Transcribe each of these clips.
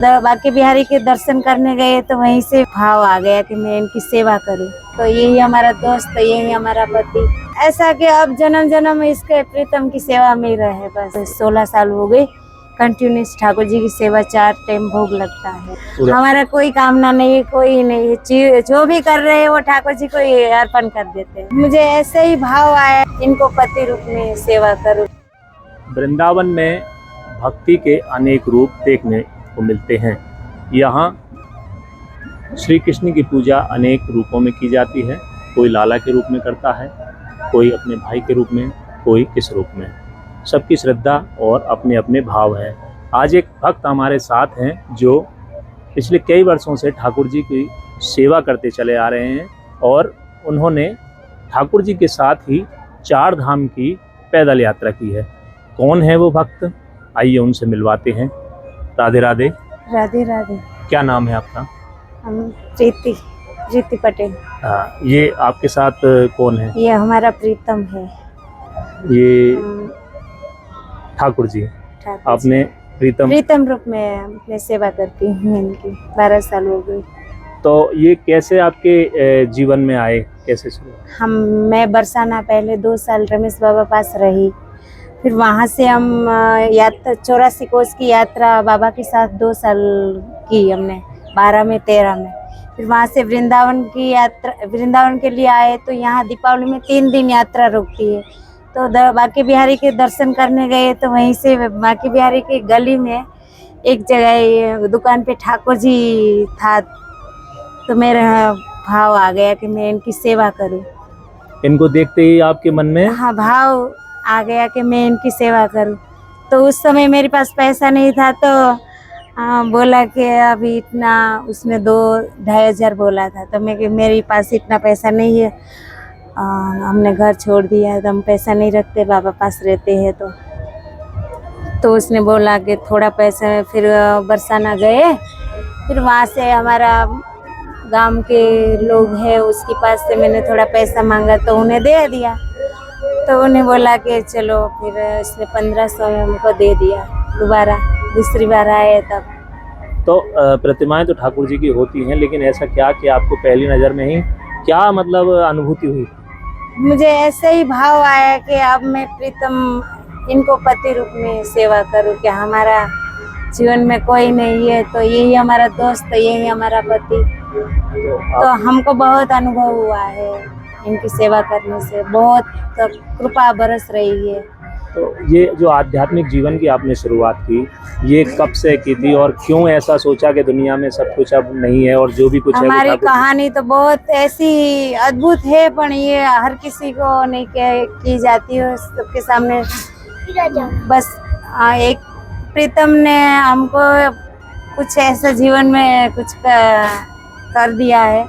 बांके बिहारी के दर्शन करने गए तो वहीं से भाव आ गया कि मैं इनकी सेवा करूं। तो यही हमारा दोस्त, यही हमारा पति, ऐसा कि अब जन्म जन्म इसके प्रीतम की सेवा में रहे। बस 16 साल हो गए कंटिन्यूस ठाकुर जी की सेवा, 4 टाइम भोग लगता है। हमारा कोई कामना नहीं, कोई नहीं, जो भी कर रहे हैं वो ठाकुर जी को अर्पण कर देते हैं। मुझे ऐसे ही भाव आया इनको पति रूप में सेवा करूं। वृंदावन में भक्ति के अनेक रूप देखने को मिलते हैं। यहाँ श्री कृष्ण की पूजा अनेक रूपों में की जाती है। कोई लाला के रूप में करता है, कोई अपने भाई के रूप में, कोई किस रूप में। सबकी श्रद्धा और अपने अपने भाव है। आज एक भक्त हमारे साथ हैं जो पिछले कई वर्षों से ठाकुर जी की सेवा करते चले आ रहे हैं और उन्होंने ठाकुर जी के साथ ही 4 धाम की पैदल यात्रा की है। कौन है वो भक्त, आइए उनसे मिलवाते हैं। राधे राधे। राधे राधे। क्या नाम है आपका? प्रीति पटेल। ये आपके साथ कौन है? ये हमारा प्रीतम है। ये ठाकुर जी। आपने प्रीतम रूप में मैं सेवा करती हूँ इनकी, 12 साल हो गई। तो ये कैसे आपके जीवन में आए, कैसे शुरू? मैं बरसाना पहले 2 साल रमेश बाबा पास रही, फिर वहाँ से हम यात्रा 84 कोस की यात्रा बाबा के साथ 2 साल की हमने, 12 में 13 में। फिर वहाँ से वृंदावन की यात्रा, वृंदावन के लिए आए तो यहाँ दीपावली में 3 दिन यात्रा रुकती है। तो बांके बिहारी के दर्शन करने गए तो वहीं से बांके बिहारी की गली में एक जगह दुकान पे ठाकुर जी था। तो मेरा भाव आ गया कि मैं इनकी सेवा करूं। इनको देखते ही आपके मन में? हाँ, भाव आ गया कि मैं इनकी सेवा करूं। तो उस समय मेरे पास पैसा नहीं था, तो बोला कि अभी इतना, उसने 2-2.5 हज़ार बोला था। तो मैं कि मेरे पास इतना पैसा नहीं है, हमने घर छोड़ दिया है तो हम पैसा नहीं रखते, बाबा पास रहते हैं। तो उसने बोला कि थोड़ा पैसा, फिर बरसाना गए। फिर वहाँ से हमारा गांव के लोग हैं, उसके पास से मैंने थोड़ा पैसा मांगा तो उन्हें दे दिया। तो उन्हें बोला कि चलो, फिर इसने 1500 हमको दे दिया। दोबारा दूसरी बार आए तब। तो प्रतिमाएं तो ठाकुर जी की होती हैं, लेकिन ऐसा क्या कि आपको पहली नज़र में ही क्या मतलब अनुभूति हुई? मुझे ऐसे ही भाव आया कि अब मैं प्रीतम इनको पति रूप में सेवा करूं, कि हमारा जीवन में कोई नहीं है तो यही हमारा दोस्त, यही हमारा पति। तो हमको बहुत अनुभव हुआ है इनकी सेवा करने से, बहुत कृपा बरस रही है। तो ये जो आध्यात्मिक जीवन की आपने शुरुआत की, ये कब से की थी और क्यों ऐसा सोचा कि दुनिया में सब कुछ अब नहीं है और जो भी कुछ है? हमारी कहानी तो बहुत ऐसी अद्भुत है, पर ये हर किसी को नहीं की जाती है, सबके सामने। बस एक प्रीतम ने हमको कुछ ऐसा जीवन में कुछ कर दिया है,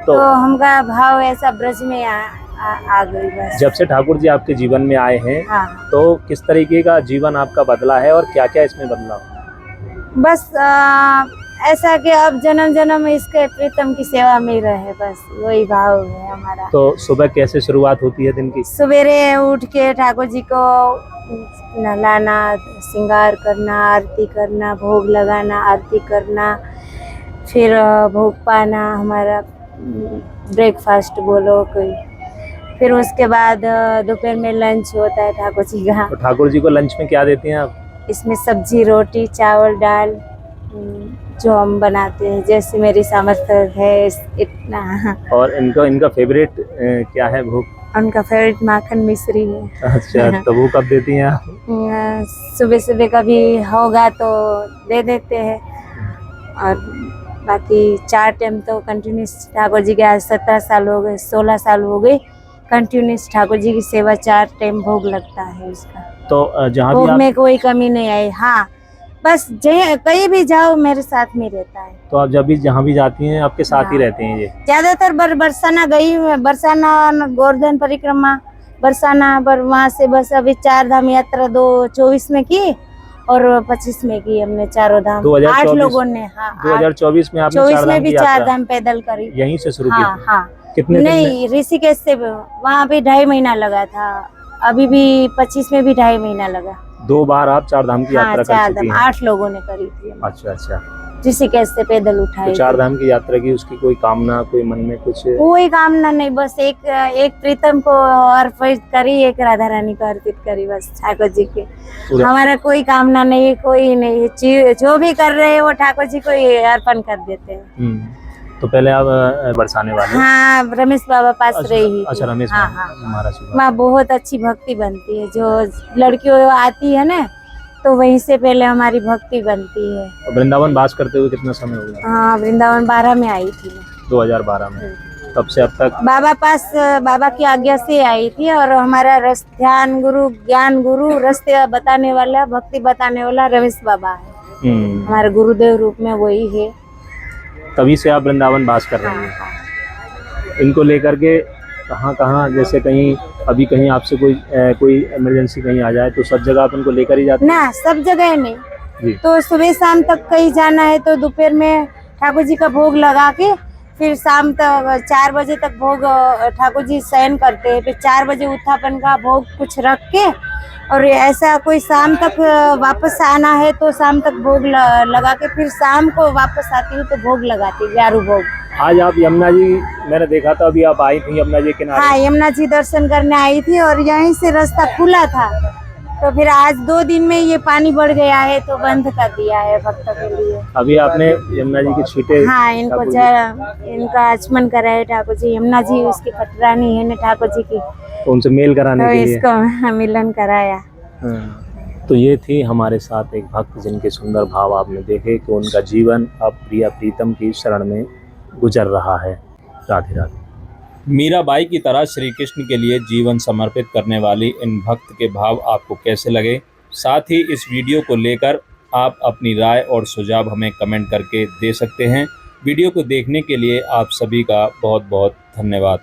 तो हमका भाव ऐसा ब्रज में आ गई। बस जब से ठाकुर जी आपके जीवन में आए हैं, हाँ, तो किस तरीके का जीवन आपका बदला है और क्या क्या इसमें बदला? बस ऐसा कि अब जन्म जन्म इसके प्रीतम की सेवा में रहे। बस वही भाव है हमारा। तो सुबह कैसे शुरुआत होती है दिन की? सवेरे उठ के ठाकुर जी को नहलाना, श्रृंगार करना, आरती करना, भोग लगाना, आरती करना, फिर भोग पाना, हमारा ब्रेकफास्ट बोलो कोई। फिर उसके बाद दोपहर में लंच होता है ठाकुर जी का। तो ठाकुर जी को लंच में क्या देती हैं आप? इसमें सब्जी, रोटी, चावल, दाल, जो हम बनाते हैं, जैसे मेरी सामर्थ्य है इतना। और इनका फेवरेट क्या है भोग? उनका फेवरेट माखन मिश्री है। अच्छा, तो वो कब देती हैं आप? सुबह सुबह कभी होगा तो दे देते हैं, और बाकी 4 टाइम तो कंटिन्यूस ठाकुर जी के, आज 17 साल हो गए, 16 साल हो गए कंटिन्यूस ठाकुर जी की सेवा, 4 टाइम भोग लगता है उसका। तो जहाँ भोग में कोई कमी नहीं आई। हाँ, बस कहीं भी जाओ मेरे साथ में रहता है। तो आप जब भी जहाँ भी जाती हैं आपके साथ ही रहते हैं ये? ज्यादातर बरसाना गई हूँ, बरसाना गोवर्धन परिक्रमा, बरसाना पर, वहाँ से बस अभी 4 धाम यात्रा 2024 में की और 25 में की हमने, चारों धाम 8 लोगों ने। हाँ, 2024 में आपने 24 में भी 4 धाम पैदल करी। यहीं से शुरू की? हाँ। कितने नहीं, ऋषिकेश से, वहाँ भी 2.5 महीना लगा था। अभी भी 25 में भी 2.5 महीना लगा। 2 बार आप चार धाम की हाँ यात्रा कर चार चुकी धाम हैं। 8 लोगों ने करी थी हम। अच्छा अच्छा। ऋषिकेश से पैदल तो उठाई चार थी। धाम की यात्रा की उसकी कोई कामना, कोई मन में कुछ? कोई कामना नहीं, बस एक प्रीतम को अर्पित करी, एक राधा रानी को अर्पित करी, बस ठाकुर जी के। पूरा- हमारा कोई कामना नहीं, कोई नहीं, जो भी कर रहे हैं वो ठाकुर जी को ही अर्पण कर देते हैं। तो पहले आप बरसाने वाले? हाँ, रमेश बाबा पास रही। अच्छा, रमेश हाँ महाराज की बात। वहाँ बहुत अच्छी भक्ति बनती है, जो लड़कियों आती है ना, तो वहीं से पहले हमारी भक्ति बनती है। और वृंदावन वास करते हुए कितना समय हो गया? हाँ, वृंदावन 12 में आई थी मैं। 2012 में। तब से अब तक? बाबा पास बाबा की आज्ञा से आई थी, और हमारा ध्यान गुरु, ज्ञान गुरु, रास्ते बताने वाला, भक्ति बताने वाला रमेश बाबा है। हमारे गुरुदेव रूप में वही है। तभी से आप वृंदावन वास कर रही हैं। इनको लेकर के कहाँ कहाँ, जैसे कहीं अभी कहीं आपसे कोई इमरजेंसी कहीं आ जाए तो सब जगह आप इनको लेकर ही जाते हैं? ना, सब जगह नहीं, जी। तो सुबह शाम तक कहीं जाना है तो दोपहर में ठाकुर जी का भोग लगा के, फिर शाम तक 4 बजे तक भोग ठाकुर जी शयन करते हैं, फिर 4 बजे उत्थापन का भोग कुछ रख के, और ऐसा कोई शाम तक वापस आना है तो शाम तक भोग लगा के, फिर शाम को वापस आती हूँ तो भोग लगाती हूँ, ग्यारह भोग। आज आप यमुना जी, मैंने देखा था अभी आप आई थी यमुना जी के किनारे। हाँ, यमुना जी दर्शन करने आई थी, और यहीं से रास्ता खुला था, तो फिर आज 2 दिन में ये पानी बढ़ गया है तो बंद कर दिया है भक्तों के लिए। अभी आपने यमुना जी के छींटे? हाँ, इनका आचमन करा है ठाकुर जी। यमुना जी उसकी पटरानी है ना ठाकुर जी की, तो उनसे मेल कराने तो के लिए इसको मिलन कराया। तो ये थी हमारे साथ एक भक्त जिनके सुंदर भाव आपने देखे कि उनका जीवन अब प्रिया प्रीतम की शरण में गुजर रहा है। राधे राधे। मीराबाई की तरह श्री कृष्ण के लिए जीवन समर्पित करने वाली इन भक्त के भाव आपको कैसे लगे? साथ ही इस वीडियो को लेकर आप अपनी राय और सुझाव हमें कमेंट करके दे सकते हैं। वीडियो को देखने के लिए आप सभी का बहुत बहुत धन्यवाद।